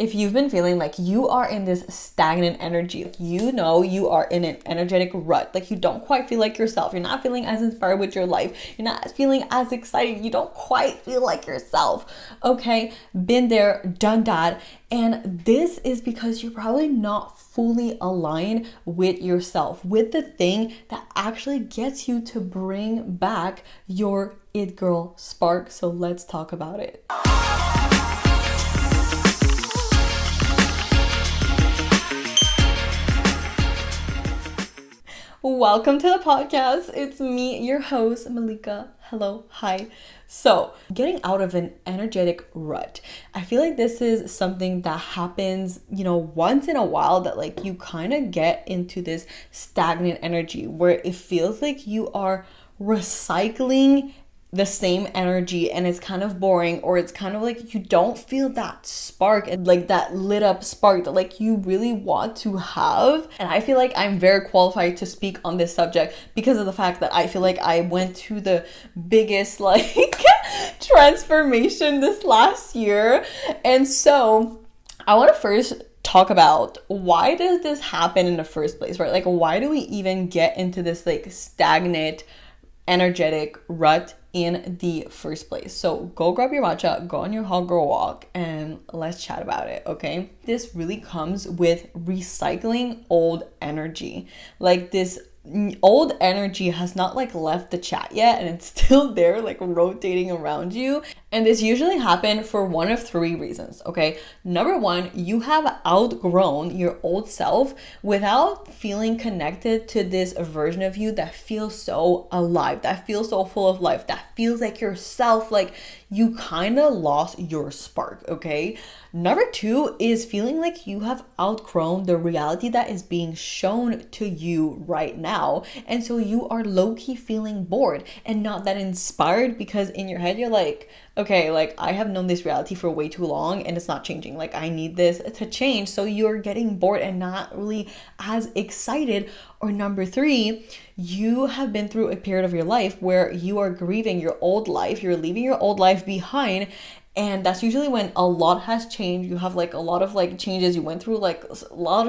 if you've been feeling like you are in this stagnant energy, like you know you are in an energetic rut, like you don't quite feel like yourself, you're not feeling as inspired with your life, you're not feeling as excited, you don't quite feel like yourself, okay? Been there, done that. And this is because you're probably not fully aligned with yourself, with the thing that actually gets you to bring back your it girl spark. So let's talk about it. Welcome to the podcast. It's me, your host, Malika. Hello, hi. So, getting out of an energetic rut. I feel like this is something that happens, once in a while, that like you kind of get into this stagnant energy where it feels like you are recycling the same energy and it's kind of boring, or it's kind of like you don't feel that spark and like that lit up spark that like you really want to have. And I feel like I'm very qualified to speak on this subject because of the fact that I feel like I went through the biggest like transformation this last year. And so I want to first talk about why does this happen in the first place, right? Like, why do we even get into this like stagnant energetic rut in the first place? So go grab your matcha, go on your hot girl walk, and let's chat about it, okay? This really comes with recycling old energy. Like, this old energy has not like left the chat yet and it's still there like rotating around you. And this usually happens for one of three reasons, okay? Number one, you have outgrown your old self without feeling connected to this version of you that feels so alive, that feels so full of life, that feels like yourself. Like, you kind of lost your spark, okay? Number two is feeling like you have outgrown the reality that is being shown to you right now. And so you are low-key feeling bored and not that inspired, because in your head you're like, okay, like I have known this reality for way too long and it's not changing. Like, I need this to change. So you're getting bored and not really as excited. Or number three, you have been through a period of your life where you are grieving your old life. You're leaving your old life behind. And that's usually when a lot has changed. You have like a lot of like changes. You went through like a lot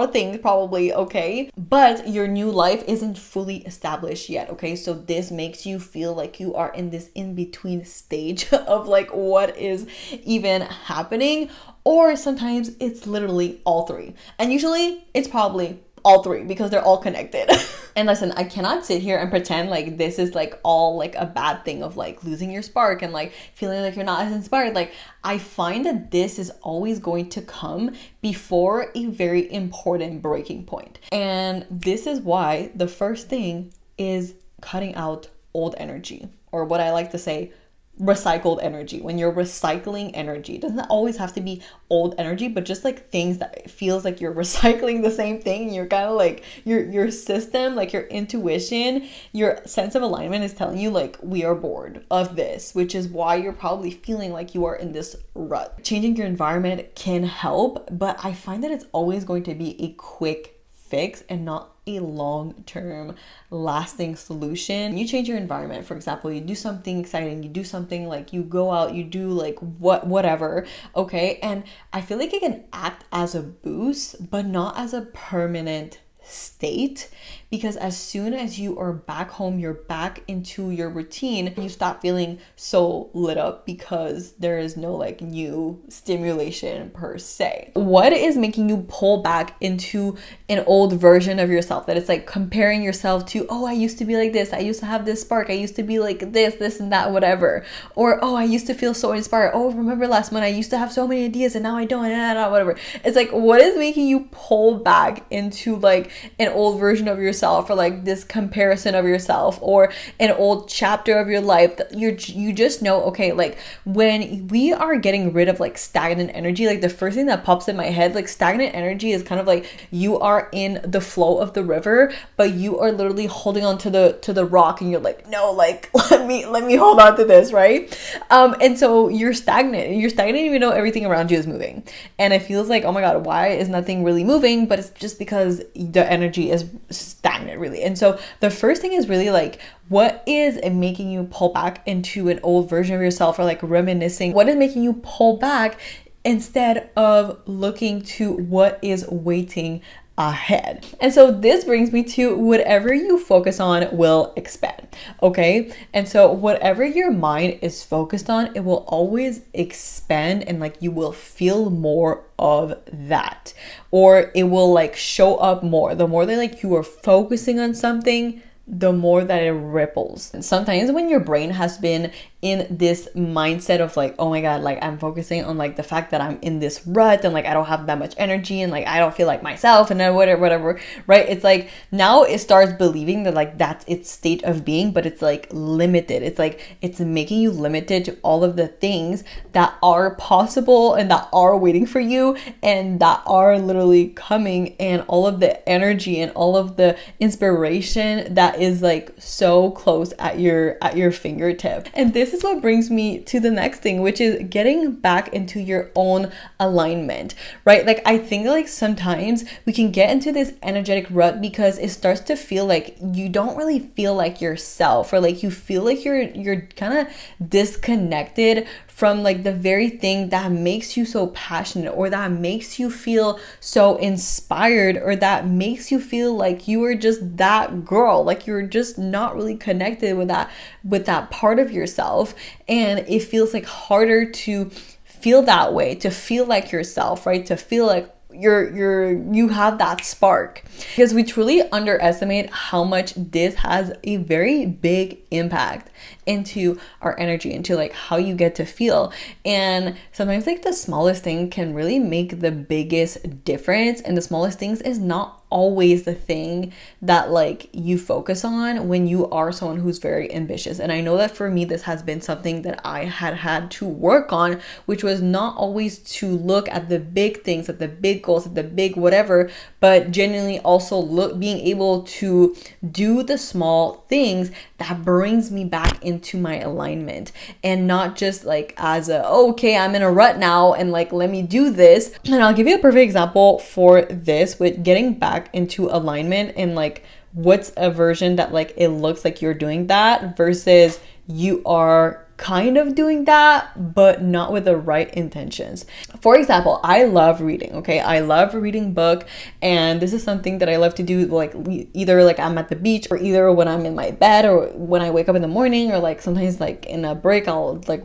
of things probably, okay? But your new life isn't fully established yet, okay? So this makes you feel like you are in this in-between stage of like what is even happening. Or sometimes it's literally all three. And usually it's probably all three because they're all connected. And listen, I cannot sit here and pretend like this is like all like a bad thing of like losing your spark and like feeling like you're not as inspired. Like, I find that this is always going to come before a very important breaking point. And this is why the first thing is cutting out old energy, or what I like to say, recycled energy. When you're recycling energy, it doesn't always have to be old energy, but just like things that it feels like you're recycling the same thing, and you're kind of like your system, like your intuition, your sense of alignment is telling you like, we are bored of this, which is why you're probably feeling like you are in this rut. Changing your environment can help, but I find that it's always going to be a quick fix and not a long-term lasting solution. You change your environment, for example, you do something exciting, you do something like you go out, you do like whatever, okay? And I feel like it can act as a boost, but not as a permanent state, because as soon as you are back home, you're back into your routine, you stop feeling so lit up because there is no like new stimulation per se. What is making you pull back into an old version of yourself, that it's like comparing yourself to, oh, I used to be like this, I used to have this spark, I used to be like this and that, whatever. Or, oh, I used to feel so inspired, oh, remember last month I used to have so many ideas and now I don't, whatever. It's like, what is making you pull back into like an old version of yourself, or like this comparison of yourself, or an old chapter of your life that you just know, okay, like when we are getting rid of like stagnant energy, like the first thing that pops in my head, like stagnant energy is kind of like you are in the flow of the river, but you are literally holding on to the rock, and you're like, no, like let me hold on to this, right? And so you're stagnant even though everything around you is moving, and it feels like, oh my god, why is nothing really moving? But it's just because the energy is stagnant, really. And so the first thing is really like, what is making you pull back into an old version of yourself, or like reminiscing? What is making you pull back instead of looking to what is waiting ahead. And so this brings me to whatever you focus on will expand. Okay. And so whatever your mind is focused on, it will always expand, and like you will feel more of that, or it will like show up more. The more that like you are focusing on something, the more that it ripples. And sometimes when your brain has been in this mindset of like, oh my God, like I'm focusing on like the fact that I'm in this rut and like I don't have that much energy and like I don't feel like myself and then whatever, right? It's like now it starts believing that like that's its state of being, but it's like limited. It's like it's making you limited to all of the things that are possible and that are waiting for you and that are literally coming, and all of the energy and all of the inspiration that is like so close at your fingertip. And this is what brings me to the next thing, which is getting back into your own alignment, right? Like I think like sometimes we can get into this energetic rut because it starts to feel like you don't really feel like yourself, or like you feel like you're kind of disconnected from like the very thing that makes you so passionate, or that makes you feel so inspired, or that makes you feel like you are just that girl, like you're just not really connected with that part of yourself. And it feels like harder to feel that way, to feel like yourself, right? To feel like you have that spark, because we truly underestimate how much this has a very big impact into our energy, into like how you get to feel. And sometimes like the smallest thing can really make the biggest difference, and the smallest things is not always the thing that like you focus on when you are someone who's very ambitious. And I know that for me, this has been something that I had to work on, which was not always to look at the big things, at the big goals, at the big whatever, but genuinely also being able to do the small things that brings me back into my alignment, and not just like as okay, I'm in a rut now and like let me do this. And I'll give you a perfect example for this with getting back into alignment, and like what's a version that like it looks like you're doing that versus you are kind of doing that but not with the right intentions. For example, I love reading. Okay, I love reading book, and this is something that I love to do like either like I'm at the beach, or either when I'm in my bed, or when I wake up in the morning, or like sometimes like in a break I'll like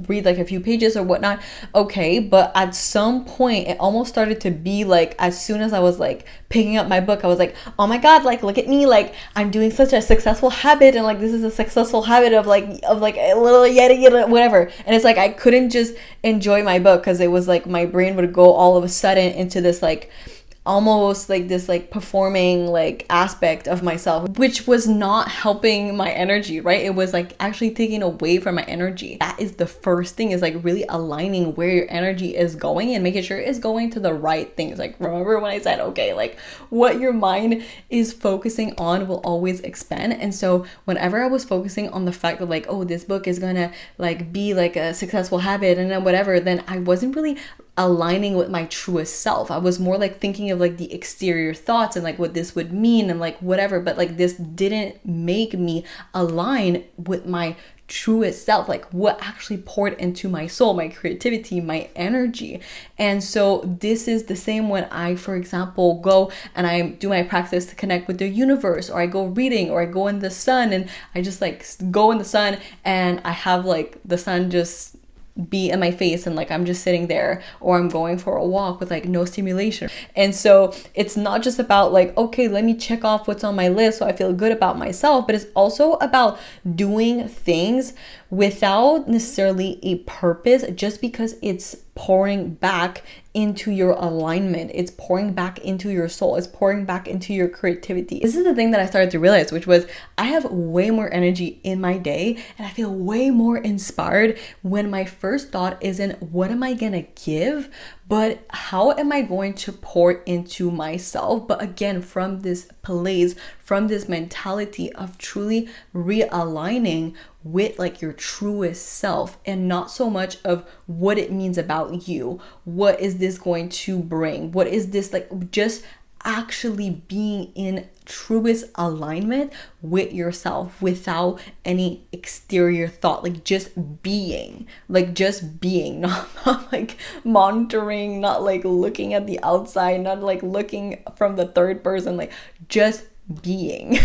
read like a few pages or whatnot. Okay, but at some point it almost started to be like, as soon as I was like picking up my book, I was like, oh my God, like look at me, like I'm doing such a successful habit, and like this is a successful habit of like a little yada whatever. And it's like I couldn't just enjoy my book, because it was like my brain would go all of a sudden into this like almost like this like performing like aspect of myself, which was not helping my energy, right? It was like actually taking away from my energy. That is the first thing, is like really aligning where your energy is going and making sure it's going to the right things. Like remember when I said, okay, like what your mind is focusing on will always expand. And so whenever I was focusing on the fact that like, oh, this book is gonna like be like a successful habit and then whatever, then I wasn't really aligning with my truest self. I was more like thinking of like the exterior thoughts and like what this would mean and like whatever, but like this didn't make me align with my truest self, like what actually poured into my soul, my creativity, my energy. And so this is the same when I, for example, go and I do my practice to connect with the universe, or I go reading, or I go in the sun and I just like go in the sun and I have like the sun just be in my face and like I'm just sitting there, or I'm going for a walk with like no stimulation. And so it's not just about like, okay, let me check off what's on my list so I feel good about myself, but it's also about doing things without necessarily a purpose, just because it's pouring back into your alignment, it's pouring back into your soul, it's pouring back into your creativity. This is the thing that I started to realize, which was I have way more energy in my day and I feel way more inspired when my first thought isn't what am I gonna give, but how am I going to pour into myself? But again, from this place, from this mentality of truly realigning with like your truest self, and not so much of what it means about you. What is this going to bring? What is this like? Just actually being in truest alignment with yourself without any exterior thought, like just being, not like monitoring, not like looking at the outside, not like looking from the third person, like just being.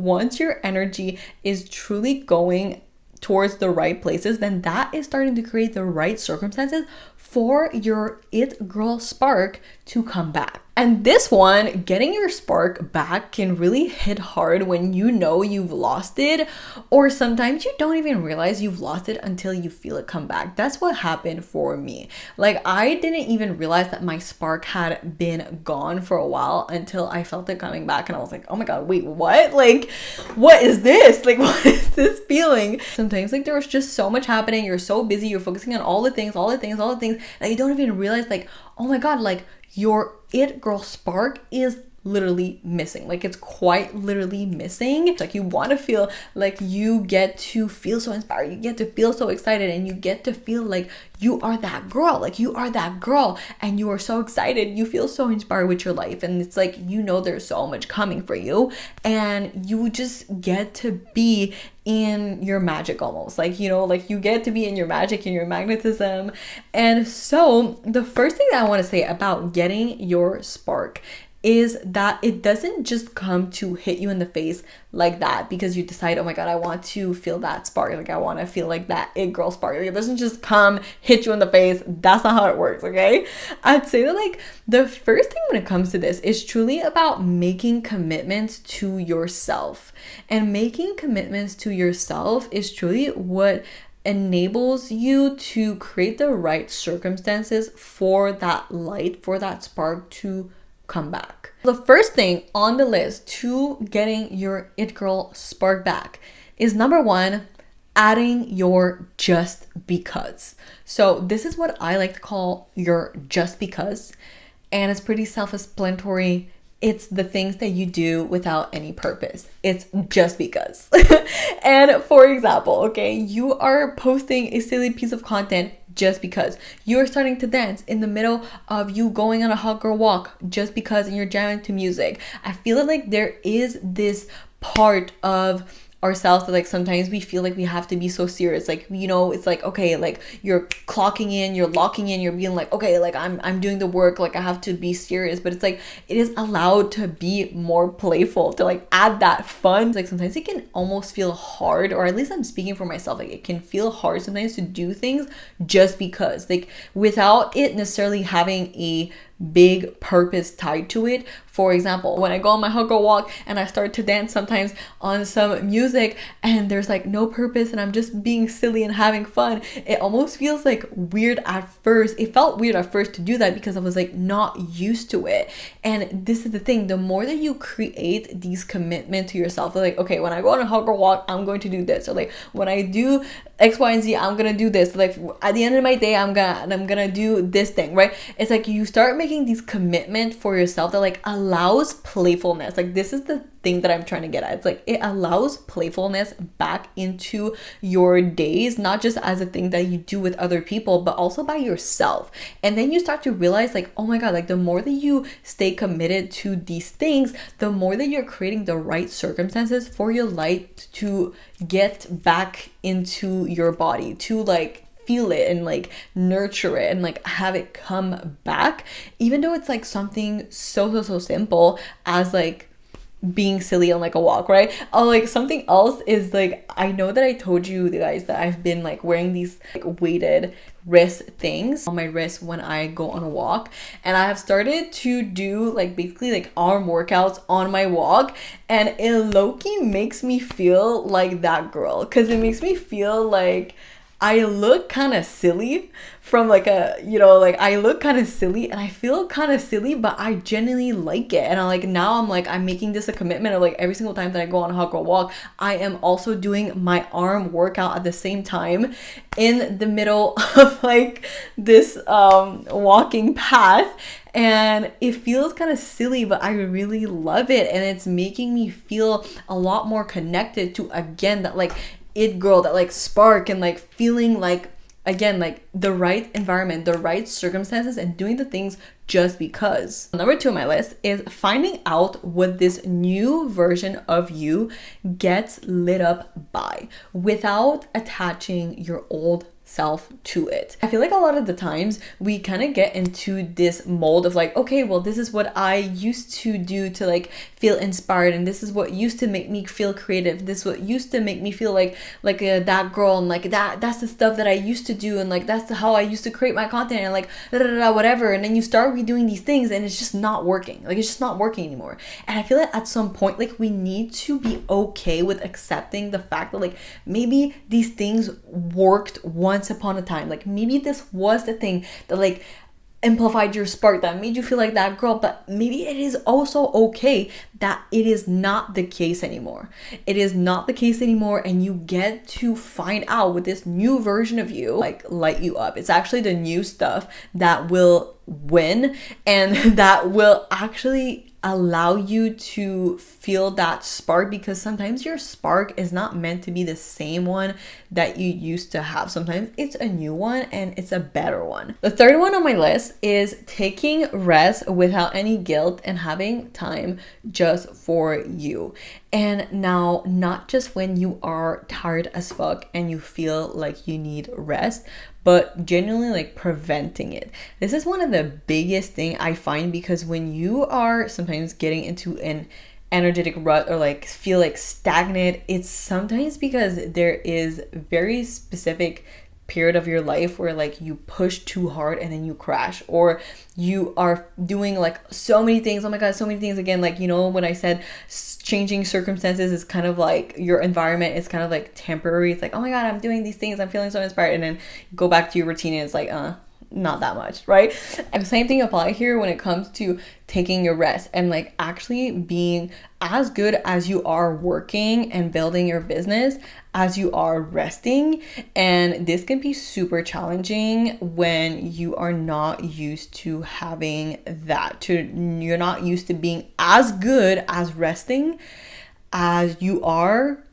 Once your energy is truly going towards the right places, then that is starting to create the right circumstances for your it girl spark to come back. And this one, getting your spark back can really hit hard when you know you've lost it, or sometimes you don't even realize you've lost it until you feel it come back. That's what happened for me. Like, I didn't even realize that my spark had been gone for a while until I felt it coming back, and I was like, oh my god, wait, what? Like, what is this? Like, what is this feeling? Sometimes like there was just so much happening, you're so busy, you're focusing on all the things that you don't even realize, like, oh my god, like your it girl spark is literally missing. Like, it's quite literally missing. Like, you want to feel like you get to feel so inspired, you get to feel so excited, and you get to feel like you are that girl, like you are that girl, and you are so excited, you feel so inspired with your life, and it's like, you know, there's so much coming for you, and you just get to be in your magic almost, like, you know, like you get to be in your magic, in your magnetism. And so the first thing that I want to say about getting your spark is that it doesn't just come to hit you in the face like that because you decide, oh my god, I want to feel that spark, like I want to feel like that it girl spark. Like, it doesn't just come hit you in the face. That's not how it works, okay? I'd say that like the first thing when it comes to this is truly about making commitments to yourself. And making commitments to yourself is truly what enables you to create the right circumstances for that light, for that spark to come back. The first thing on the list to getting your it girl spark back is number one, adding your just because. So this is what I like to call your just because, and it's pretty self-explanatory. It's the things that you do without any purpose. It's just because. And for example, okay, you are posting a silly piece of content just because. You're starting to dance in the middle of you going on a hot girl walk just because, and you're jamming to music. I feel like there is this part of ourselves that like sometimes we feel like we have to be so serious, like, you know, it's like, okay, like you're clocking in, you're locking in, you're being like, okay, like I'm doing the work, like I have to be serious. But it's like, it is allowed to be more playful, to like add that fun. Like sometimes it can almost feel hard, or at least I'm speaking for myself, like it can feel hard sometimes to do things just because, like without it necessarily having a big purpose tied to it. For example, when I go on my hot girl walk and I start to dance sometimes on some music and there's like no purpose and I'm just being silly and having fun, it almost feels like weird at first. It felt weird at first to do that because I was like not used to it. And this is the thing, the more that you create these commitments to yourself, like, okay, when I go on a hot girl walk, I'm going to do this, or like when I do X, Y, and Z, I'm gonna do this. Like at the end of my day, I'm gonna do this thing, right? It's like you start making these commitments for yourself that like allows playfulness. Like this is the thing that I'm trying to get at. It's like it allows playfulness back into your days, not just as a thing that you do with other people, but also by yourself. And then you start to realize like, oh my god, like the more that you stay committed to these things, the more that you're creating the right circumstances for your light to get back into your body, to like feel it and like nurture it and like have it come back, even though it's like something so simple as like being silly on like a walk, right? Like something else is like, I know that I told you guys that I've been like wearing these like weighted wrist things on my wrist when I go on a walk, and I have started to do like basically like arm workouts on my walk, and it low-key makes me feel like that girl, because it makes me feel like I look kind of silly from like a, you know, like I look kind of silly and I feel kind of silly, but I genuinely like it. And I like, now I'm like, I'm making this a commitment of like every single time that I go on a hot girl walk, I am also doing my arm workout at the same time in the middle of like this walking path. And it feels kind of silly, but I really love it. And it's making me feel a lot more connected to, again, that like it girl, that like spark, and like feeling like again, like the right environment, the right circumstances, and doing the things just because. Number 2 on my list is finding out what this new version of you gets lit up by without attaching your old self to it. I feel like a lot of the times we kind of get into this mold of like, okay, well, this is what I used to do to like feel inspired, and this is what used to make me feel creative, this is what used to make me feel like that girl, and like that's the stuff that I used to do, and like that's how I used to create my content, and like whatever. And then you start redoing these things and it's just not working. Like it's just not working anymore. And I feel like at some point, like we need to be okay with accepting the fact that like maybe these things worked once upon a time. Like maybe this was the thing that like amplified your spark, that made you feel like that girl, but maybe it is also okay that it is not the case anymore. It is not the case anymore, and you get to find out with this new version of you like light you up. It's actually the new stuff that will win, and that will actually allow you to feel that spark, because sometimes your spark is not meant to be the same one that you used to have. Sometimes it's a new one and it's a better one. The third one on my list is taking rest without any guilt and having time just for you. And now, not just when you are tired as fuck and you feel like you need rest, but genuinely like preventing it. This is one of the biggest thing I find, because when you are sometimes getting into an energetic rut or like feel like stagnant, it's sometimes because there is very specific period of your life where like you push too hard and then you crash, or you are doing like so many things. Oh my god, so many things. Again, like, you know, when I said changing circumstances is kind of like your environment is kind of like temporary. It's like, oh my god, I'm doing these things, I'm feeling so inspired, and then go back to your routine and it's like not that much, right? And the same thing apply here when it comes to taking your rest and like actually being as good as you are working and building your business as you are resting. And this can be super challenging when you are not used to having that, you're not used to being as good as resting as you are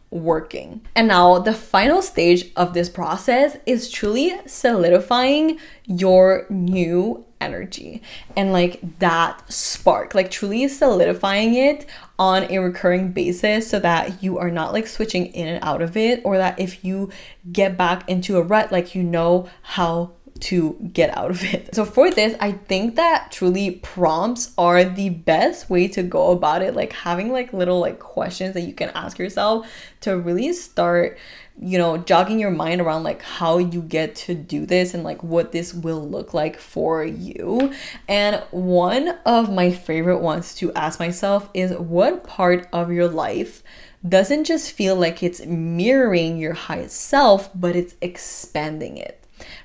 working. And now the final stage of this process is truly solidifying your new energy and like that spark, like truly solidifying it on a recurring basis, so that you are not like switching in and out of it, or that if you get back into a rut, like you know how to get out of it. So for this, I think that truly prompts are the best way to go about it, like having like little like questions that you can ask yourself to really start, you know, jogging your mind around like how you get to do this and like what this will look like for you. And one of my favorite ones to ask myself is, what part of your life doesn't just feel like it's mirroring your highest self, but it's expanding it?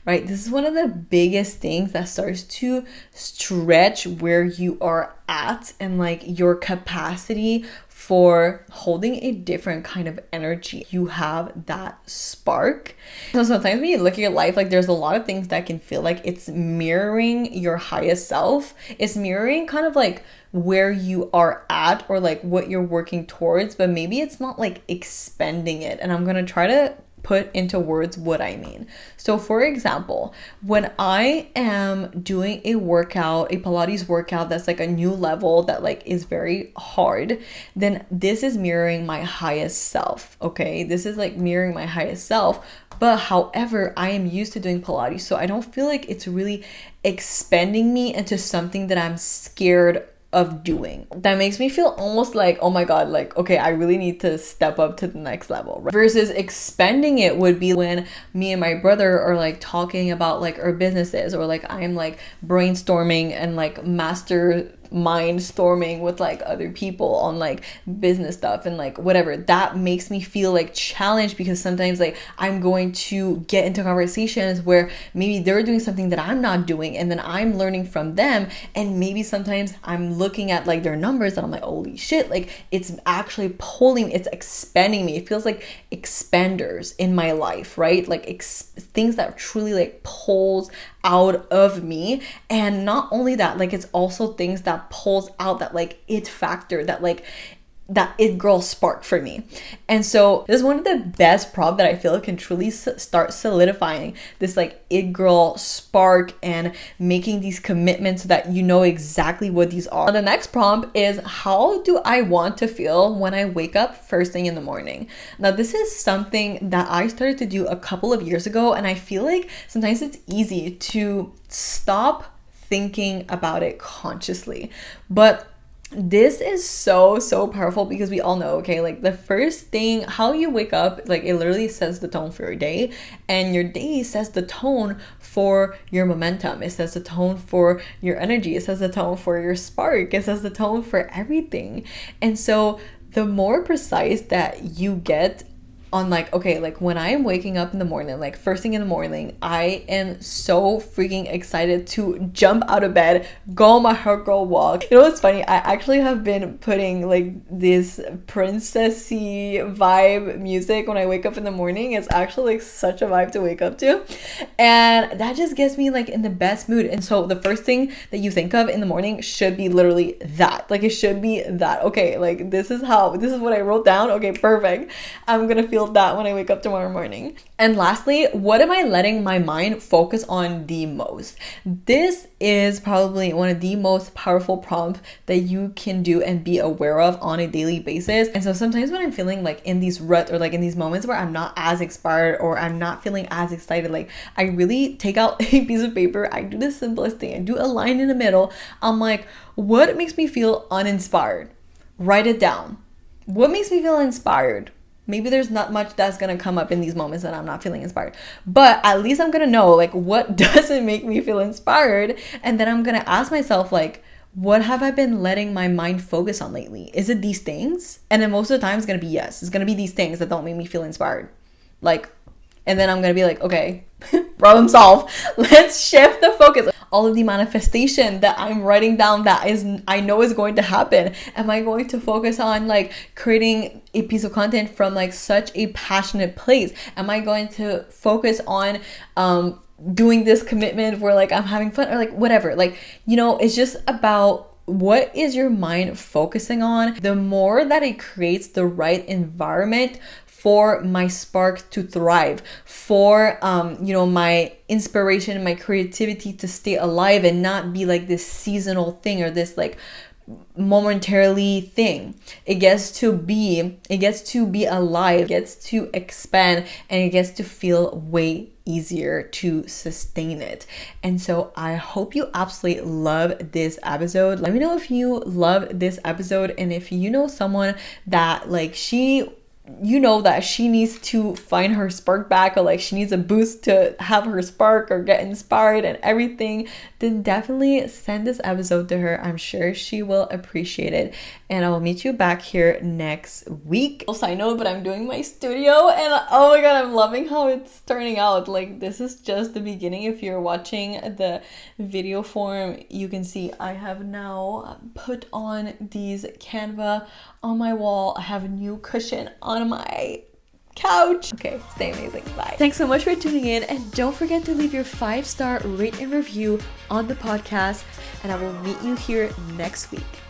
Right? This is one of the biggest things that starts to stretch where you are at and like your capacity for holding a different kind of energy. You have that spark. So sometimes when you look at your life, like there's a lot of things that can feel like it's mirroring your highest self. It's mirroring kind of like where you are at or like what you're working towards, but maybe it's not like expanding it. And I'm going to try to put into words what I mean. So for example, when I am doing a workout, a Pilates workout that's like a new level that like is very hard, then this is mirroring my highest self. Okay, this is like mirroring my highest self. But however, I am used to doing Pilates, so I don't feel like it's really expanding me into something that I'm scared of doing. That makes me feel almost like, oh my god, like, okay, I really need to step up to the next level, right? Versus expanding it would be when me and my brother are like talking about like our businesses, or like I'm like brainstorming and like mind storming with like other people on like business stuff and like whatever. That makes me feel like challenged, because sometimes like I'm going to get into conversations where maybe they're doing something that I'm not doing, and then I'm learning from them, and maybe sometimes I'm looking at like their numbers and I'm like, holy shit, like it's actually pulling, it's expanding me. It feels like expanders in my life, right? Like things that truly like pulls out of me. And not only that, like it's also things that pulls out that like it factor, that like that it girl spark for me. And so this is one of the best prompts that I feel can truly start solidifying this like it girl spark and making these commitments so that you know exactly what these are. The next prompt is, how do I want to feel when I wake up first thing in the morning? Now this is something that I started to do a couple of years ago, and I feel like sometimes it's easy to stop thinking about it consciously, but this is so powerful because we all know, okay, like the first thing, how you wake up, like it literally sets the tone for your day, and your day sets the tone for your momentum. It sets the tone for your energy. It sets the tone for your spark. It sets the tone for everything. And so the more precise that you get on like, okay, like when I am waking up in the morning, like first thing in the morning, I am so freaking excited to jump out of bed, go on my hot girl walk. You know what's funny? I actually have been putting like this princessy vibe music when I wake up in the morning. It's actually like such a vibe to wake up to, and that just gets me like in the best mood. And so the first thing that you think of in the morning should be literally that. Like it should be that. Okay, like this is what I wrote down. Okay, perfect. I'm gonna feel that when I wake up tomorrow morning. And lastly, what am I letting my mind focus on the most? This is probably one of the most powerful prompts that you can do and be aware of on a daily basis. And so sometimes when I'm feeling like in these ruts or like in these moments where I'm not as inspired or I'm not feeling as excited, like I really take out a piece of paper. I do the simplest thing. I do a line in the middle. I'm like, what makes me feel uninspired? Write it down. What makes me feel inspired? Maybe there's not much that's gonna come up in these moments that I'm not feeling inspired, but at least I'm gonna know like what doesn't make me feel inspired. And then I'm gonna ask myself like, what have I been letting my mind focus on lately? Is it these things? And then most of the time it's gonna be yes. It's gonna be these things that don't make me feel inspired. Like, and then I'm gonna be like, okay, problem solved. Let's shift the focus. All of the manifestation that I'm writing down that is I know is going to happen. Am I going to focus on like creating a piece of content from like such a passionate place? Am I going to focus on doing this commitment where like I'm having fun or like whatever? Like, you know, it's just about what is your mind focusing on. The more that it creates the right environment for my spark to thrive, for you know, my inspiration, my creativity to stay alive and not be like this seasonal thing or this like momentarily thing. It gets to be alive, it gets to expand, and it gets to feel way easier to sustain it. And so I hope you absolutely love this episode. Let me know if you love this episode, and if you know someone that like you know that she needs to find her spark back, or like she needs a boost to have her spark or get inspired and everything, then definitely send this episode to her. I'm sure she will appreciate it. And I will meet you back here next week. Also, I know, but I'm doing my studio and oh my god, I'm loving how it's turning out. Like this is just the beginning. If you're watching the video form, you can see I have now put on these Canva on my wall. I have a new cushion on my couch. Okay, stay amazing. Bye. Thanks so much for tuning in, and don't forget to leave your 5-star rate and review on the podcast, and I will meet you here next week.